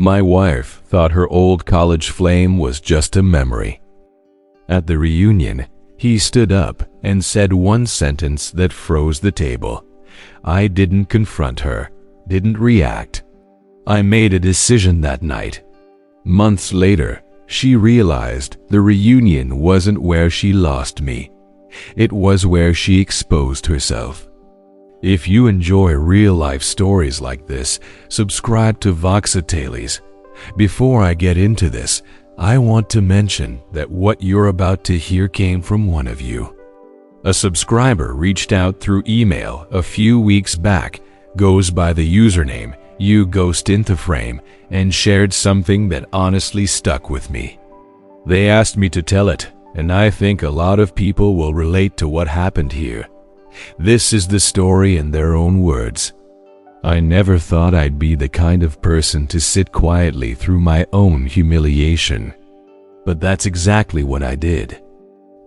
My wife thought her old college flame was just a memory. At the reunion, he stood up and said one sentence that froze the table. I didn't confront her, didn't react. I made a decision that night. Months later, she realized the reunion wasn't where she lost me. It was where she exposed herself. If you enjoy real-life stories like this, subscribe to Voxatalis. Before I get into this, I want to mention that what you're about to hear came from one of you. A subscriber reached out through email a few weeks back, goes by the username YouGhostInTheFrame, and shared something that honestly stuck with me. They asked me to tell it, and I think a lot of people will relate to what happened here. This is the story in their own words. I never thought I'd be the kind of person to sit quietly through my own humiliation. But that's exactly what I did.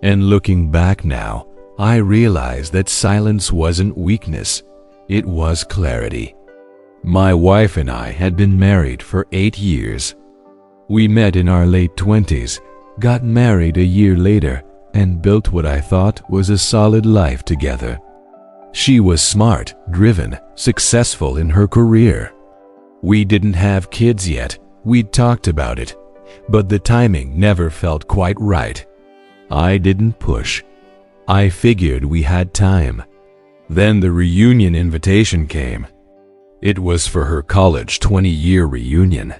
And looking back now, I realize that silence wasn't weakness, it was clarity. My wife and I had been married for 8 years. We met in our late 20s, got married a year later, and built what I thought was a solid life together. She was smart, driven, successful in her career. We didn't have kids yet, we'd talked about it, but the timing never felt quite right. I didn't push. I figured we had time. Then the reunion invitation came. It was for her college 20-year reunion.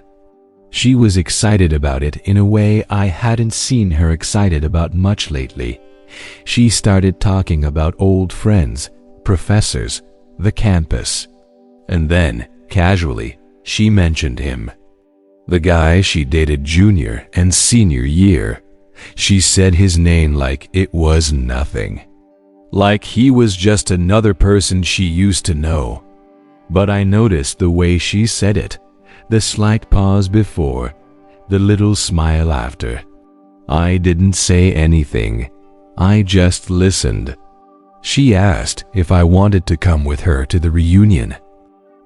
She was excited about it in a way I hadn't seen her excited about much lately. She started talking about old friends, professors, the campus. And then, casually, she mentioned him. The guy she dated junior and senior year. She said his name like it was nothing. Like he was just another person she used to know. But I noticed the way she said it, the slight pause before, the little smile after. I didn't say anything. I just listened. She asked if I wanted to come with her to the reunion.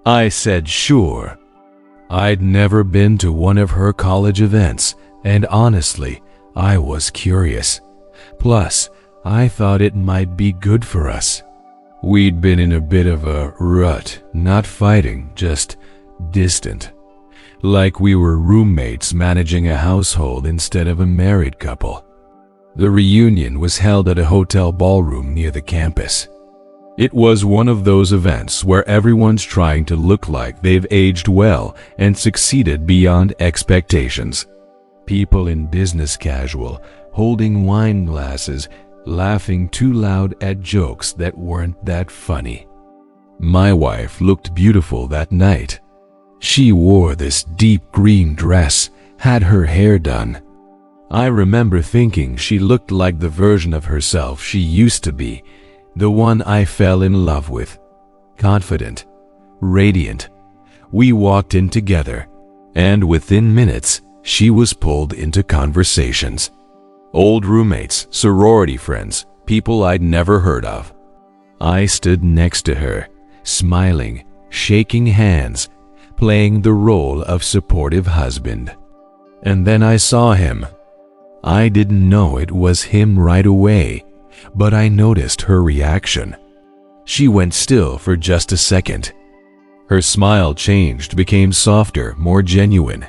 I said sure. I'd never been to one of her college events, and honestly, I was curious. Plus, I thought it might be good for us. We'd been in a bit of a rut, not fighting, just distant. Like we were roommates managing a household instead of a married couple. The reunion was held at a hotel ballroom near the campus. It was one of those events where everyone's trying to look like they've aged well and succeeded beyond expectations. People in business casual, holding wine glasses, laughing too loud at jokes that weren't that funny. My wife looked beautiful that night. She wore this deep green dress, had her hair done. I remember thinking she looked like the version of herself she used to be, the one I fell in love with. Confident, radiant. We walked in together, and within minutes, she was pulled into conversations. Old roommates, sorority friends, people I'd never heard of. I stood next to her, smiling, shaking hands, playing the role of supportive husband. And then I saw him. I didn't know it was him right away, but I noticed her reaction. She went still for just a second. Her smile changed, became softer, more genuine.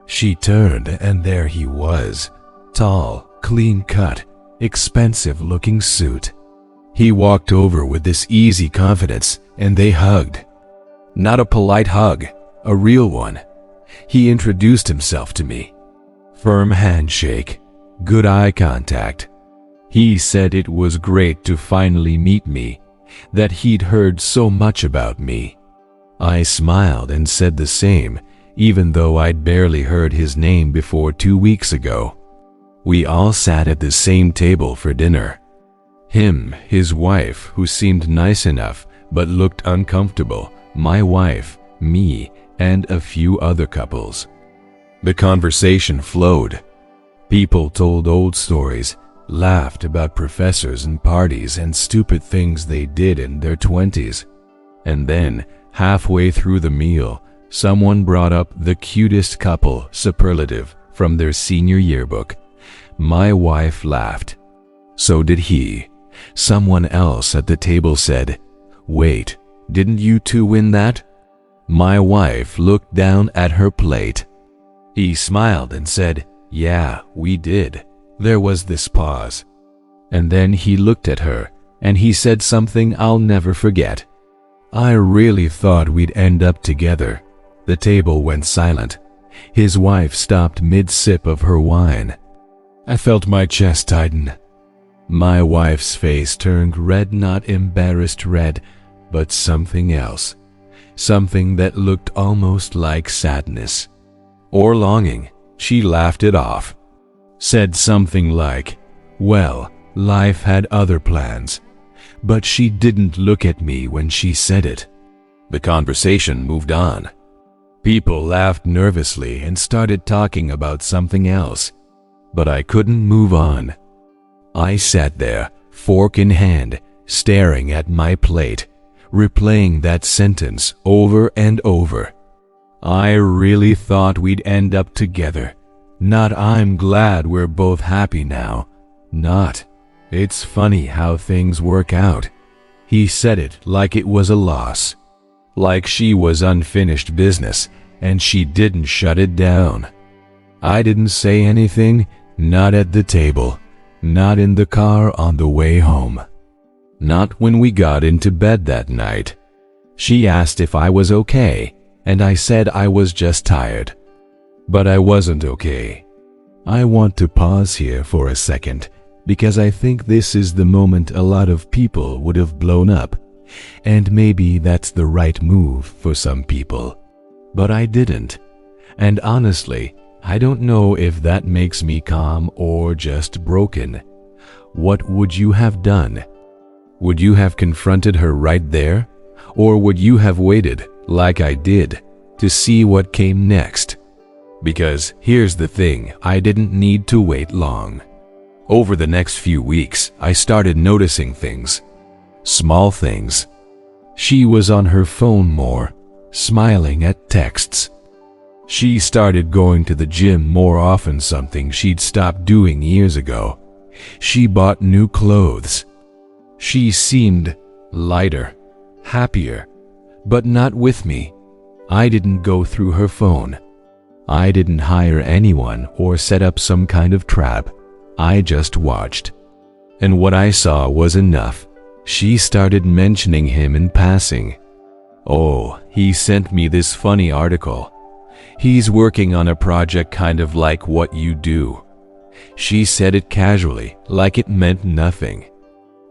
She turned, and there he was, tall, clean-cut, expensive-looking suit. He walked over with this easy confidence, and they hugged. Not a polite hug, a real one. He introduced himself to me. Firm handshake, good eye contact. He said it was great to finally meet me, that he'd heard so much about me. I smiled and said the same, even though I'd barely heard his name before 2 weeks ago. We all sat at the same table for dinner. Him, his wife, who seemed nice enough but looked uncomfortable, my wife, me, and a few other couples. The conversation flowed. People told old stories, laughed about professors and parties and stupid things they did in their 20s. And then, halfway through the meal, Someone brought up the cutest couple superlative from their senior yearbook. My wife laughed. So did he. Someone else at the table said, "Wait, didn't you two win that?" My wife looked down at her plate. He smiled and said, "Yeah, we did." There was this pause. And then he looked at her and he said something I'll never forget. "I really thought we'd end up together." The table went silent. His wife stopped mid-sip of her wine. I felt my chest tighten. My wife's face turned red, not embarrassed red, but something else. Something that looked almost like sadness. Or longing. She laughed it off. Said something like, "Well, life had other plans." But she didn't look at me when she said it. The conversation moved on. People laughed nervously and started talking about something else. But I couldn't move on. I sat there, fork in hand, staring at my plate, replaying that sentence over and over. I really thought we'd end up together. Not "I'm glad we're both happy now." Not "It's funny how things work out." He said it like it was a loss. Like she was unfinished business and she didn't shut it down. I didn't say anything, not at the table, not in the car on the way home. Not when we got into bed that night. She asked if I was okay, and I said I was just tired. But I wasn't okay. I want to pause here for a second, because I think this is the moment a lot of people would have blown up, and maybe that's the right move for some people. But I didn't. And honestly, I don't know if that makes me calm or just broken. What would you have done? Would you have confronted her right there? Or would you have waited, like I did, to see what came next? Because here's the thing, I didn't need to wait long. Over the next few weeks, I started noticing things. Small things. She was on her phone more, smiling at texts. She started going to the gym more often, something she'd stopped doing years ago. She bought new clothes. She seemed lighter, happier, but not with me. I didn't go through her phone. I didn't hire anyone or set up some kind of trap. I just watched. And what I saw was enough. She started mentioning him in passing. "Oh, he sent me this funny article. He's working on a project kind of like what you do." She said it casually, like it meant nothing.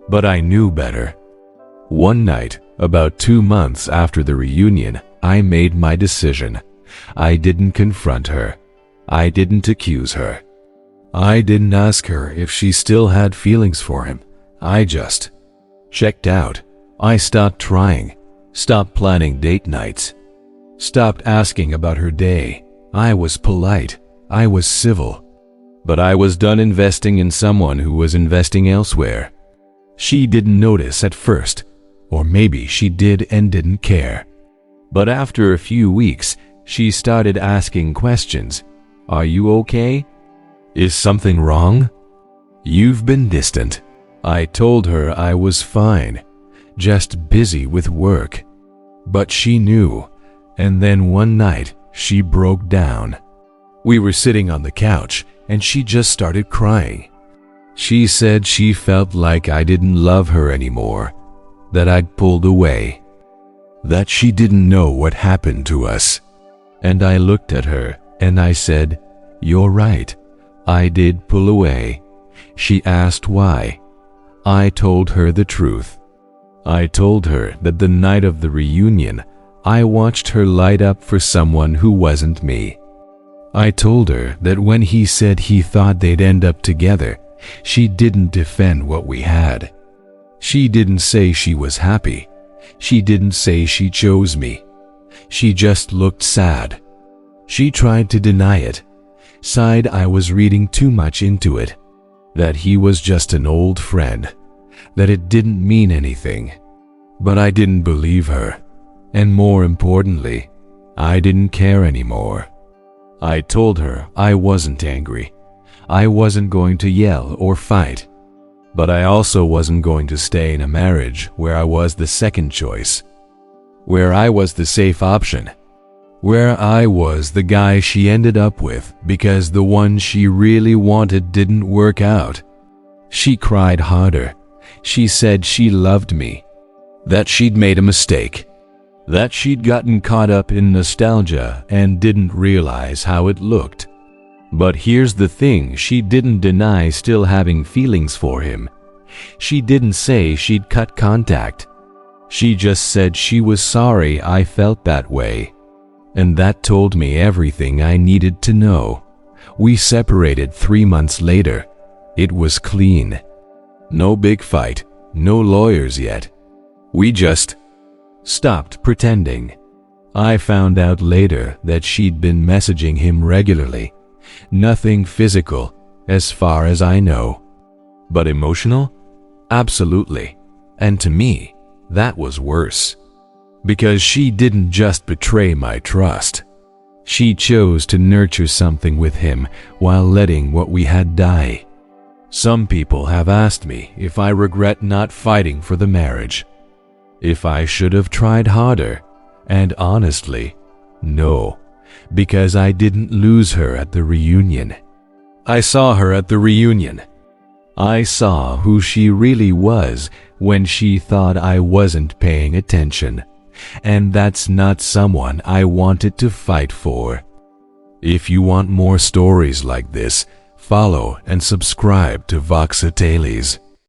But I knew better. One night, about 2 months after the reunion, I made my decision. I didn't confront her. I didn't accuse her. I didn't ask her if she still had feelings for him. I just checked out. I stopped trying, stopped planning date nights, stopped asking about her day. I was polite. I was civil. But I was done investing in someone who was investing elsewhere. She didn't notice at first, or maybe she did and didn't care. But after a few weeks, she started asking questions. "Are you okay? Is something wrong? You've been distant." I told her I was fine, just busy with work. But she knew, and then one night she broke down. We were sitting on the couch, and she just started crying. She said she felt like I didn't love her anymore, that I'd pulled away, that she didn't know what happened to us. And I looked at her, and I said, "You're right. I did pull away." She asked why. I told her the truth. I told her that the night of the reunion, I watched her light up for someone who wasn't me. I told her that when he said he thought they'd end up together, she didn't defend what we had. She didn't say she was happy. She didn't say she chose me. She just looked sad. She tried to deny it, sighed I was reading too much into it, that he was just an old friend, that it didn't mean anything. But I didn't believe her, and more importantly, I didn't care anymore. I told her I wasn't angry. I wasn't going to yell or fight. But I also wasn't going to stay in a marriage where I was the second choice, where I was the safe option, where I was the guy she ended up with because the one she really wanted didn't work out. She cried harder. She said she loved me, that she'd made a mistake, that she'd gotten caught up in nostalgia and didn't realize how it looked. But here's the thing, she didn't deny still having feelings for him. She didn't say she'd cut contact. She just said she was sorry I felt that way. And that told me everything I needed to know. We separated 3 months later. It was clean. No big fight, no lawyers yet. We just stopped pretending. I found out later that she'd been messaging him regularly. Nothing physical, as far as I know. But emotional? Absolutely. And to me, that was worse. Because she didn't just betray my trust. She chose to nurture something with him while letting what we had die. Some people have asked me if I regret not fighting for the marriage, if I should have tried harder, and honestly, no, because I didn't lose her at the reunion. I saw her at the reunion. I saw who she really was when she thought I wasn't paying attention, and that's not someone I wanted to fight for. If you want more stories like this, follow and subscribe to Voxa Tales.